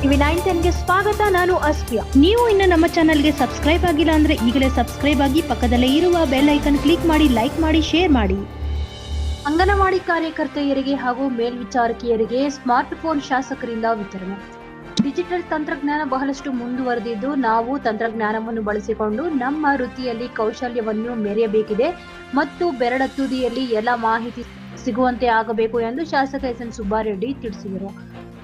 TV910ಗೆ ಸ್ವಾಗತ. ನಾನು ಅಸ್ಫಿಯಾ. ನೀವು ಇನ್ನು ನಮ್ಮ ಚಾನೆಲ್ಗೆ ಸಬ್ಸ್ಕ್ರೈಬ್ ಆಗಿಲ್ಲ ಅಂದ್ರೆ ಈಗಲೇ ಸಬ್ಸ್ಕ್ರೈಬ್ ಆಗಿ ಪಕ್ಕದಲ್ಲೇ ಇರುವ ಬೆಲ್ ಐಕನ್ ಕ್ಲಿಕ್ ಮಾಡಿ, ಲೈಕ್ ಮಾಡಿ, ಶೇರ್ ಮಾಡಿ. ಅಂಗನವಾಡಿ ಕಾರ್ಯಕರ್ತೆಯರಿಗೆ ಹಾಗೂ ಮೇಲ್ವಿಚಾರಕಿಯರಿಗೆ ಸ್ಮಾರ್ಟ್ ಫೋನ್ ಶಾಸಕರಿಂದ ವಿತರಣೆ. ಡಿಜಿಟಲ್ ತಂತ್ರಜ್ಞಾನ ಬಹಳಷ್ಟು ಮುಂದುವರೆದಿದ್ದು, ನಾವು ತಂತ್ರಜ್ಞಾನವನ್ನು ಬಳಸಿಕೊಂಡು ನಮ್ಮ ವೃತ್ತಿಯಲ್ಲಿ ಕೌಶಲ್ಯವನ್ನು ಮೆರೆಯಬೇಕಿದೆ ಮತ್ತು ಬೆರಳ ತುದಿಯಲ್ಲಿ ಎಲ್ಲ ಮಾಹಿತಿ ಸಿಗುವಂತೆ ಆಗಬೇಕು ಎಂದು ಶಾಸಕ ಎಸ್.ಎನ್. ಸುಬ್ಬಾರೆಡ್ಡಿ ತಿಳಿಸಿದರು.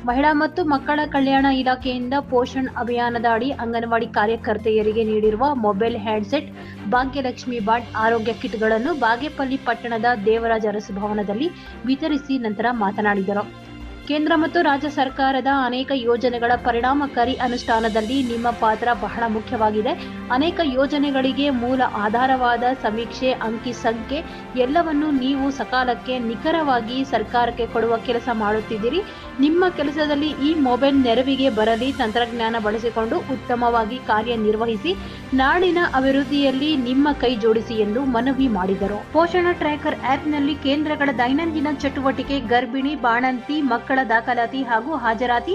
ಮಹಿಳಾ ಮತ್ತು ಮಕ್ಕಳ ಕಲ್ಯಾಣ ಇಲಾಖೆಯಿಂದ ಪೋಷಣ್ ಅಭಿಯಾನದ ಅಡಿ ಅಂಗನವಾಡಿ ಕಾರ್ಯಕರ್ತೆಯರಿಗೆ ನೀಡಿರುವ ಮೊಬೈಲ್ ಹ್ಯಾಂಡ್ಸೆಟ್, ಭಾಗ್ಯಲಕ್ಷ್ಮಿ ಬಾಂಡ್, ಆರೋಗ್ಯ ಕಿಟ್ಗಳನ್ನು ಬಾಗೇಪಲ್ಲಿ ಪಟ್ಟಣದ ದೇವರಾಜ ಅರಸು ಭವನದಲ್ಲಿ ವಿತರಿಸಿ ನಂತರ ಮಾತನಾಡಿದರು. ಕೇಂದ್ರ ಮತ್ತು ರಾಜ್ಯ ಸರ್ಕಾರದ ಅನೇಕ ಯೋಜನೆಗಳ ಪರಿಣಾಮಕಾರಿ ಅನುಷ್ಠಾನದಲ್ಲಿ ನಿಮ್ಮ ಪಾತ್ರ ಬಹಳ ಮುಖ್ಯವಾಗಿದೆ. ಅನೇಕ ಯೋಜನೆಗಳಿಗೆ ಮೂಲ ಆಧಾರವಾದ ಸಮೀಕ್ಷೆ, ಅಂಕಿ ಸಂಖ್ಯೆ ಎಲ್ಲವನ್ನು ನೀವು ಸಕಾಲಕ್ಕೆ ನಿಖರವಾಗಿ ಸರ್ಕಾರಕ್ಕೆ ಕೊಡುವ ಕೆಲಸ ಮಾಡುತ್ತಿದ್ದೀರಿ. ನಿಮ್ಮ ಕೆಲಸದಲ್ಲಿ ಈ ಮೊಬೈಲ್ ನೆರವಿಗೆ ಬರಲಿ. ತಂತ್ರಜ್ಞಾನ ಬಳಸಿಕೊಂಡು ಉತ್ತಮವಾಗಿ ಕಾರ್ಯನಿರ್ವಹಿಸಿ ನಾಡಿನ ಅಭಿವೃದ್ಧಿಯಲ್ಲಿ ನಿಮ್ಮ ಕೈ ಜೋಡಿಸಿ ಎಂದು ಮನವಿ ಮಾಡಿದರು. ಪೋಷಣ ಟ್ರ್ಯಾಕರ್ ಆ್ಯಪ್ನಲ್ಲಿ ಕೇಂದ್ರಗಳ ದೈನಂದಿನ ಚಟುವಟಿಕೆ, ಗರ್ಭಿಣಿ, ಬಾಣಂತಿ ಮಕ್ಕಳ ದಾಖಲಾತಿ ಹಾಗೂ ಹಾಜರಾತಿ,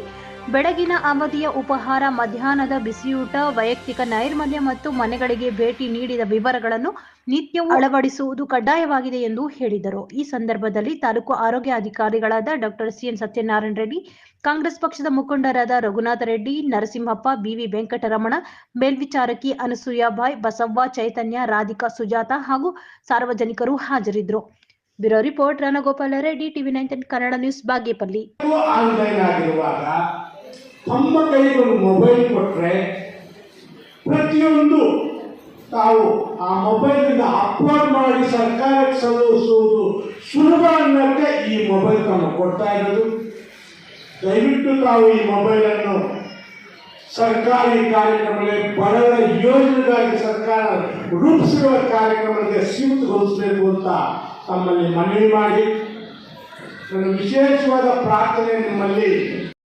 ಬೆಳಗಿನ ಅವಧಿಯ ಉಪಹಾರ, ಮಧ್ಯಾಹ್ನದ ಬಿಸಿಯೂಟ, ವೈಯಕ್ತಿಕ ನೈರ್ಮಲ್ಯ ಮತ್ತು ಮನೆಗಳಿಗೆ ಭೇಟಿ ನೀಡಿದ ವಿವರಗಳನ್ನು ನಿತ್ಯವೂ ಅಳವಡಿಸುವುದು ಕಡ್ಡಾಯವಾಗಿದೆ ಎಂದು ಹೇಳಿದರು. ಈ ಸಂದರ್ಭದಲ್ಲಿ ತಾಲೂಕು ಆರೋಗ್ಯ ಅಧಿಕಾರಿಗಳಾದ ಡಾಕ್ಟರ್ ಸಿ.ಎನ್. ಸತ್ಯನಾರಾಯಣ ರೆಡ್ಡಿ, ಕಾಂಗ್ರೆಸ್ ಪಕ್ಷದ ಮುಖಂಡರಾದ ರಘುನಾಥ ರೆಡ್ಡಿ, ನರಸಿಂಹಪ್ಪ, ಬಿ.ವಿ. ವೆಂಕಟರಮಣ, ಮೇಲ್ವಿಚಾರಕಿ ಅನಸೂಯಾಬಾಯಿ, ಬಸವ್ವ, ಚೈತನ್ಯ, ರಾಧಿಕಾ, ಸುಜಾತ ಹಾಗೂ ಸಾರ್ವಜನಿಕರು ಹಾಜರಿದ್ದರು. Bureau report Ramagopala Reddy, TV910 Kannada news, Bagepalli. Online ಆಗಿರುವಾಗ ತಮ್ಮ ಕೈಗಳು ಮೊಬೈಲ್ ಕೊಟ್ಟರೆ ಪ್ರತಿಯೊಂದು ತಾವು ಆ ಮೊಬೈಲಿಂದ ಅಪ್ಲೋಡ್ ಮಾಡಿ ಸರ್ಕಾರಕ್ಕೆ ಸಲ್ಲಿಸುವುದು ಸುಲಭ ಅನ್ನೋಕ್ಕೆ ಈ ಮೊಬೈಲ್ ತಮ್ಮ ಕೊಡ್ತಾ ಇರೋದು. ದಯವಿಟ್ಟು ತಾವು ಈ ಮೊಬೈಲನ್ನು ಸರ್ಕಾರಿ ಕಾರ್ಯಕ್ರಮಗಳಿಗೆ, ಬಡವರ ಯೋಜನೆಗಾಗಿ ಸರ್ಕಾರ ರೂಪಿಸಿರುವ ಕಾರ್ಯಕ್ರಮಗಳಿಗೆ ಸೀಮಿತಗೊಳಿಸಬೇಕು ಅಂತ ತಮ್ಮಲ್ಲಿ ಮನವಿ ಮಾಡಿ, ನನ್ನ ವಿಶೇಷವಾದ ಪ್ರಾರ್ಥನೆ ನಿಮ್ಮಲ್ಲಿ